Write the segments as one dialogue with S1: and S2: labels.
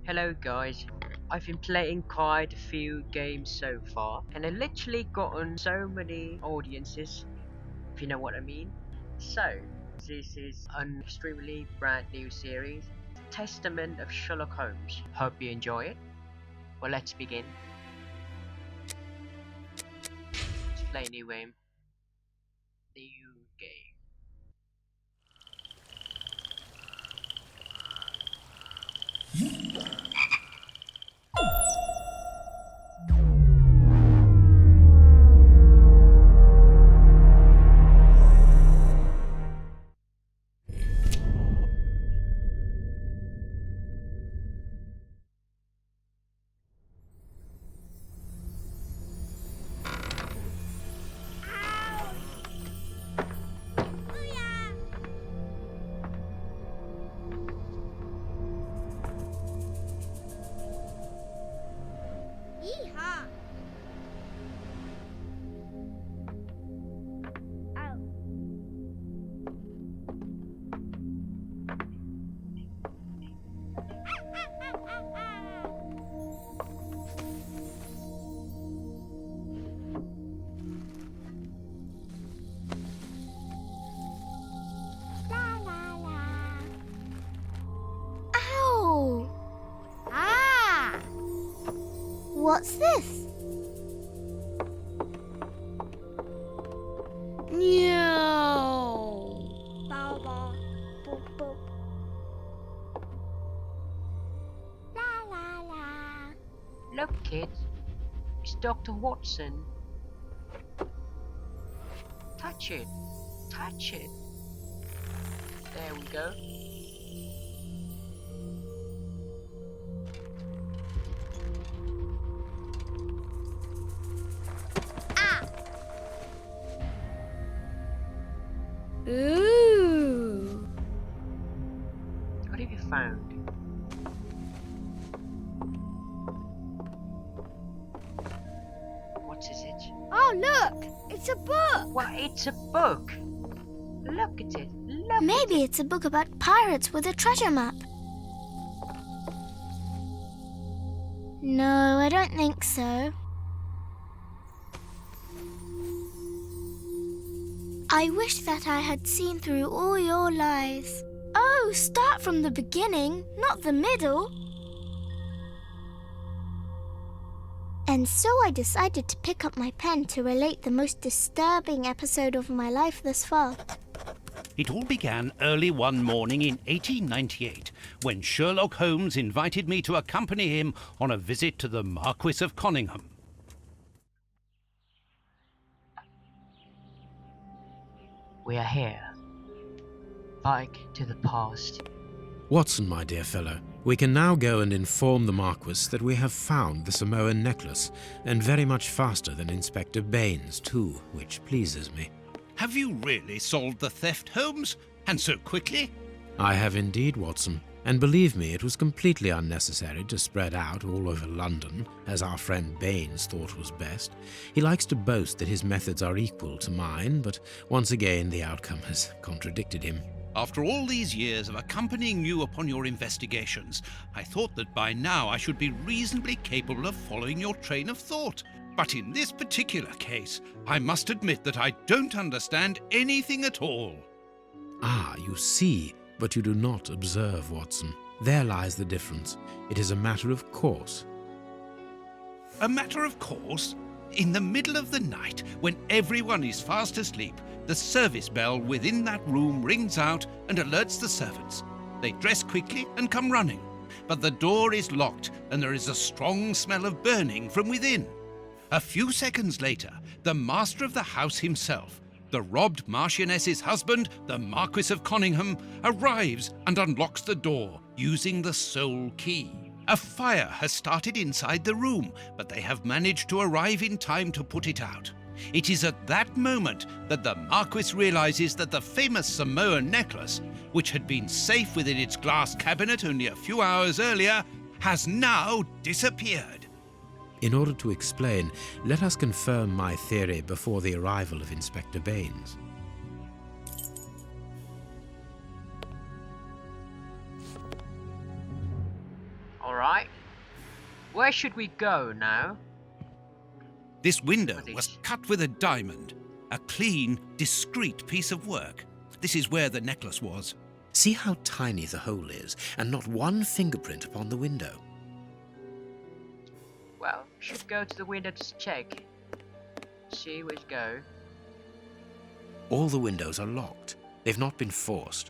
S1: Hello guys, I've been playing quite a few games so far and I literally gotten so many audiences, if you know what I mean. So, this is an extremely brand new series, Testament of Sherlock Holmes. Hope you enjoy it. Well, let's begin. Let's play a new game. New game.
S2: Ow! Ah! What's this? No! Baba. Boop, boop. La la la.
S1: Look kids, it's Dr. Watson. Touch it, touch it. There we go.
S2: Ooh!
S1: What have you found? What is it?
S2: Oh, look! It's a book!
S1: Well, it's a book. Look at it. Look
S2: Maybe
S1: at it.
S2: it's a book about pirates with a treasure map. No, I don't think so. I wish that I had seen through all your lies. Oh, start from the beginning, not the middle. And so I decided to pick up my pen to relate the most disturbing episode of my life thus far.
S3: It all began early one morning in 1898, when Sherlock Holmes invited me to accompany him on a visit to the Marquis of Conyngham.
S1: We are here. Back to the past.
S4: Watson, my dear fellow, we can now go and inform the Marquis that we have found the Samoan necklace, and very much faster than Inspector Baines, too, which pleases me.
S3: Have you really solved the theft, Holmes? And so quickly?
S4: I have indeed, Watson, and believe me, it was completely unnecessary to spread out all over London, as our friend Baines thought was best. He likes to boast that his methods are equal to mine, but once again the outcome has contradicted him.
S3: After all these years of accompanying you upon your investigations, I thought that by now I should be reasonably capable of following your train of thought. But in this particular case, I must admit that I don't understand anything at all.
S4: Ah, you see, but you do not observe, Watson. There lies the difference. It is a matter of course.
S3: A matter of course? In the middle of the night, when everyone is fast asleep, the service bell within that room rings out and alerts the servants. They dress quickly and come running, but the door is locked and there is a strong smell of burning from within. A few seconds later, the master of the house himself, the robbed Marchioness's husband, the Marquis of Conyngham, arrives and unlocks the door using the sole key. A fire has started inside the room, but they have managed to arrive in time to put it out. It is at that moment that the Marquis realizes that the famous Samoan necklace, which had been safe within its glass cabinet only a few hours earlier, has now disappeared.
S4: In order to explain, let us confirm my theory before the arrival of Inspector Baines.
S1: Alright. Where should we go now?
S3: This window
S1: What is-
S3: was cut with a diamond. A clean, discreet piece of work. This is where the necklace was.
S4: See how tiny the hole is, and not one fingerprint upon the window.
S1: Well, we should go to the window to check. See where it go.
S4: All the windows are locked. They've not been forced.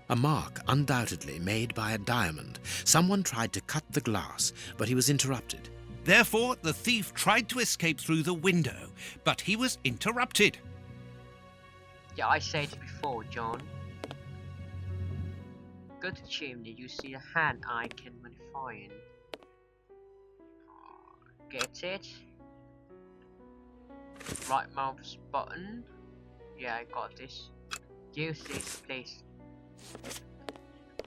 S4: A mark undoubtedly made by a diamond. Someone tried to cut the glass, but he was interrupted.
S3: Therefore, the thief tried to escape through the window, but he was interrupted.
S1: Yeah, I said it before, John. Go to the chimney, you see a hand icon modifying. Get it? Right mouse button. Yeah, I got this. Use this, please.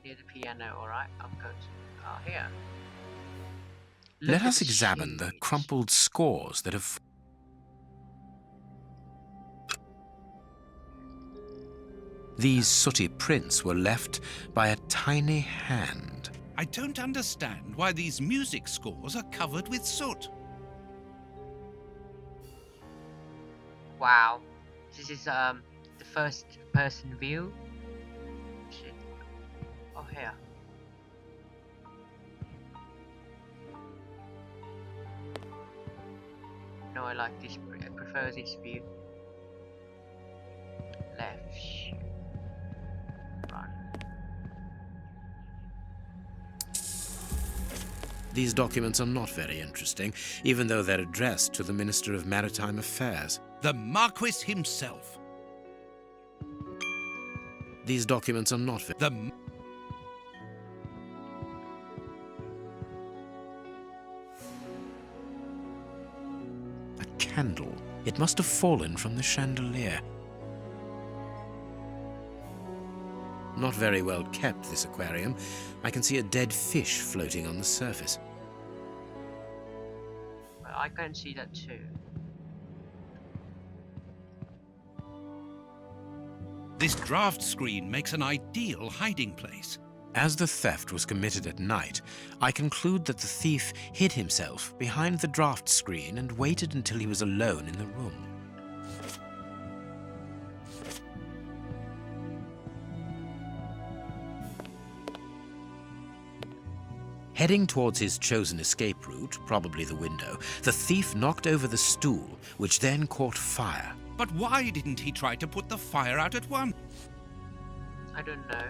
S1: Near the piano, alright? I'm going to... here. Look
S4: Let
S1: at
S4: us
S1: the
S4: examine the
S1: sheet.
S4: crumpled scores that have... These sooty prints were left by a tiny hand.
S3: I don't understand why these music scores are covered with soot.
S1: Wow. This is the first person view. Shit. Oh, here. No, I like this. I prefer this view. Left. Right.
S4: These documents are not very interesting, even though they're addressed to the Minister of Maritime Affairs.
S3: The Marquis himself.
S4: These documents are not very...
S3: The
S4: A candle. It must have fallen from the chandelier. Not very well kept, this aquarium. I can see a dead fish floating on the surface.
S1: Well, I can see that too.
S3: This draft screen makes an ideal hiding place.
S4: As the theft was committed at night, I conclude that the thief hid himself behind the draft screen and waited until he was alone in the room. Heading towards his chosen escape route, probably the window, the thief knocked over the stool, which then caught fire.
S3: But why didn't he try to put the fire out at once?
S1: I don't know.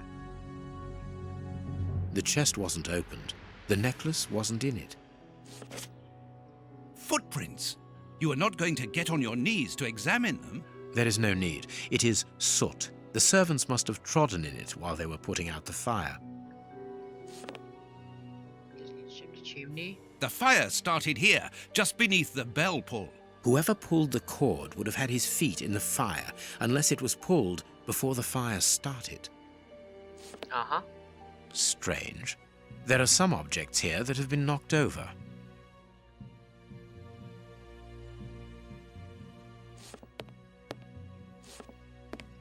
S4: The chest wasn't opened. The necklace wasn't in it.
S3: Footprints. You are not going to get on your knees to examine them.
S4: There is no need. It is soot. The servants must have trodden in it while they were putting out the fire.
S1: Check the chimney.
S3: The fire started here, just beneath the bell pull.
S4: Whoever pulled the cord would have had his feet in the fire, unless it was pulled before the fire started.
S1: Uh-huh.
S4: Strange. There are some objects here that have been knocked over.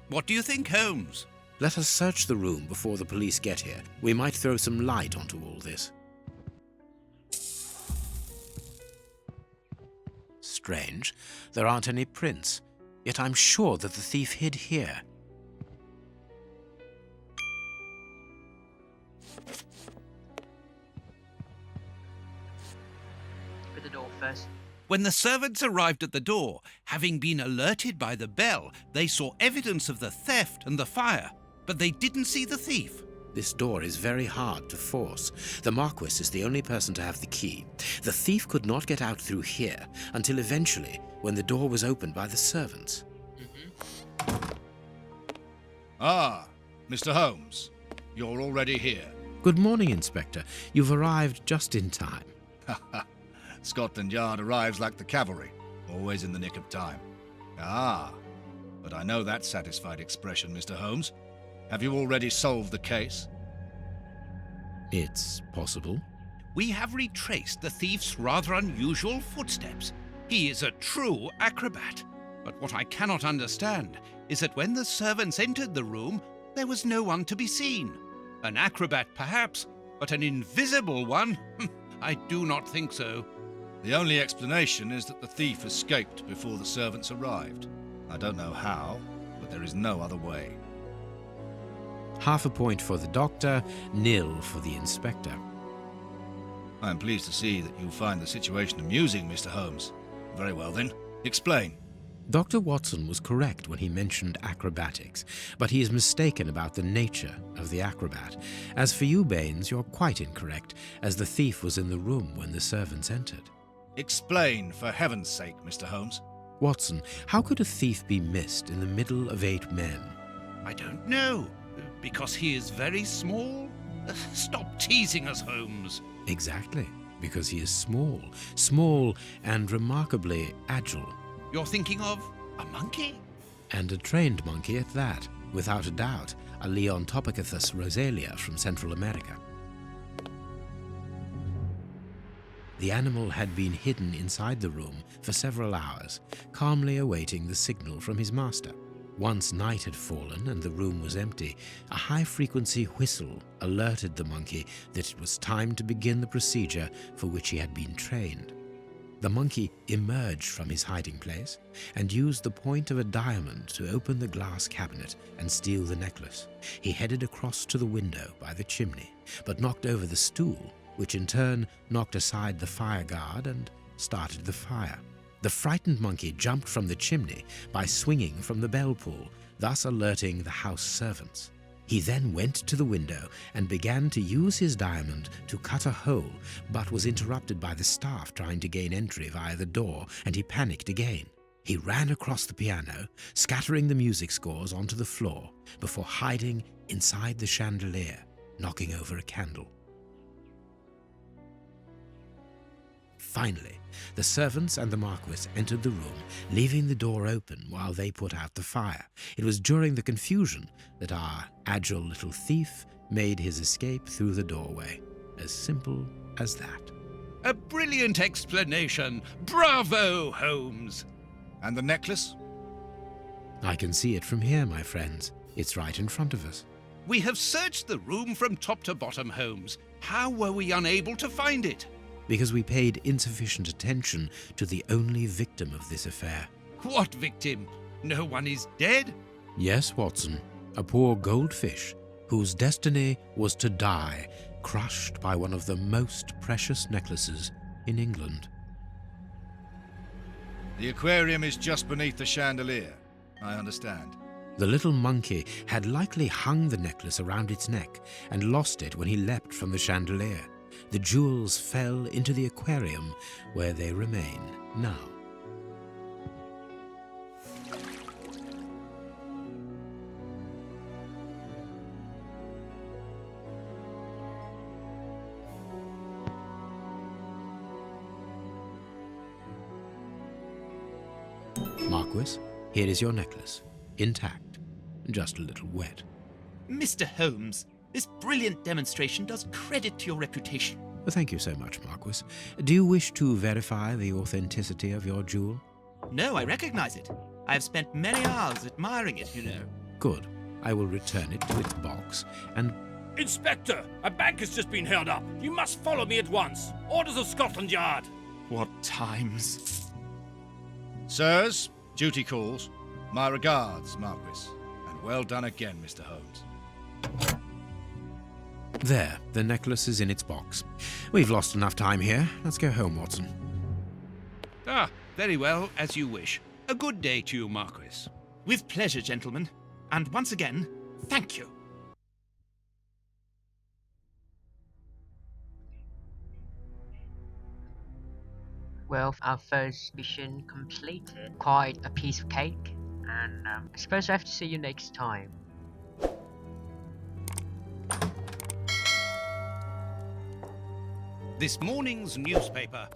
S3: What do you think, Holmes?
S4: Let us search the room before the police get here. We might throw some light onto all this. Strange. There aren't any prints. Yet I'm sure that the thief hid here.
S1: With the door first.
S3: When the servants arrived at the door, having been alerted by the bell, they saw evidence of the theft and the fire, but they didn't see the thief.
S4: This door is very hard to force. The Marquis is the only person to have the key. The thief could not get out through here until eventually, when the door was opened by the servants.
S5: Ah, Mr. Holmes, you're already here.
S4: Good morning, Inspector. You've arrived just in time.
S5: Scotland Yard arrives like the cavalry, always in the nick of time. Ah, but I know that satisfied expression, Mr. Holmes. Have you already solved the case?
S4: It's possible.
S3: We have retraced the thief's rather unusual footsteps. He is a true acrobat. But what I cannot understand is that when the servants entered the room, there was no one to be seen. An acrobat, perhaps, but an invisible one? I do not think so.
S5: The only explanation is that the thief escaped before the servants arrived. I don't know how, but there is no other way.
S4: Half a point for the doctor, nil for the inspector.
S5: I am pleased to see that you find the situation amusing, Mr. Holmes. Very well then, explain.
S4: Dr. Watson was correct when he mentioned acrobatics, but he is mistaken about the nature of the acrobat. As for you, Baines, you're quite incorrect, as the thief was in the room when the servants entered.
S5: Explain, for heaven's sake, Mr. Holmes.
S4: Watson, how could a thief be missed in the middle of 8 men?
S3: I don't know. Because he is very small? Stop teasing us, Holmes.
S4: Exactly, because he is small and remarkably agile.
S3: You're thinking of a monkey?
S4: And a trained monkey at that, without a doubt, a Leontopithecus rosalia from Central America. The animal had been hidden inside the room for several hours, calmly awaiting the signal from his master. Once night had fallen and the room was empty, a high-frequency whistle alerted the monkey that it was time to begin the procedure for which he had been trained. The monkey emerged from his hiding place and used the point of a diamond to open the glass cabinet and steal the necklace. He headed across to the window by the chimney, but knocked over the stool, which in turn knocked aside the fire guard and started the fire. The frightened monkey jumped from the chimney by swinging from the bell pull, thus alerting the house servants. He then went to the window and began to use his diamond to cut a hole, but was interrupted by the staff trying to gain entry via the door, and he panicked again. He ran across the piano, scattering the music scores onto the floor, before hiding inside the chandelier, knocking over a candle. Finally, the servants and the Marquis entered the room, leaving the door open while they put out the fire. It was during the confusion that our agile little thief made his escape through the doorway. As simple as that.
S3: A brilliant explanation. Bravo, Holmes.
S5: And the necklace?
S4: I can see it from here, my friends. It's right in front of us.
S3: We have searched the room from top to bottom, Holmes. How were we unable to find it?
S4: Because we paid insufficient attention to the only victim of this affair.
S3: What victim? No one is dead?
S4: Yes, Watson, a poor goldfish whose destiny was to die, crushed by one of the most precious necklaces in England.
S5: The aquarium is just beneath the chandelier. I understand.
S4: The little monkey had likely hung the necklace around its neck and lost it when he leapt from the chandelier. The jewels fell into the aquarium, where they remain now. Marquis, here is your necklace, intact, just a little wet.
S6: Mr. Holmes, this brilliant demonstration does credit to your reputation.
S4: Thank you so much, Marquis. Do you wish to verify the authenticity of your jewel?
S6: No, I recognize it. I have spent many hours admiring it, you know.
S4: Good. I will return it to its box and...
S7: Inspector, a bank has just been held up. You must follow me at once. Orders of Scotland Yard.
S6: What times?
S5: Sirs, duty calls. My regards, Marquis. And well done again, Mr. Holmes.
S4: There, the necklace is in its box. We've lost enough time here. Let's go home, Watson.
S3: Ah, very well, as you wish. A good day to you, Marquis.
S6: With pleasure, gentlemen. And once again, thank you.
S1: Well, our first mission completed. Quite a piece of cake. And I suppose I have to see you next time.
S3: This morning's newspaper.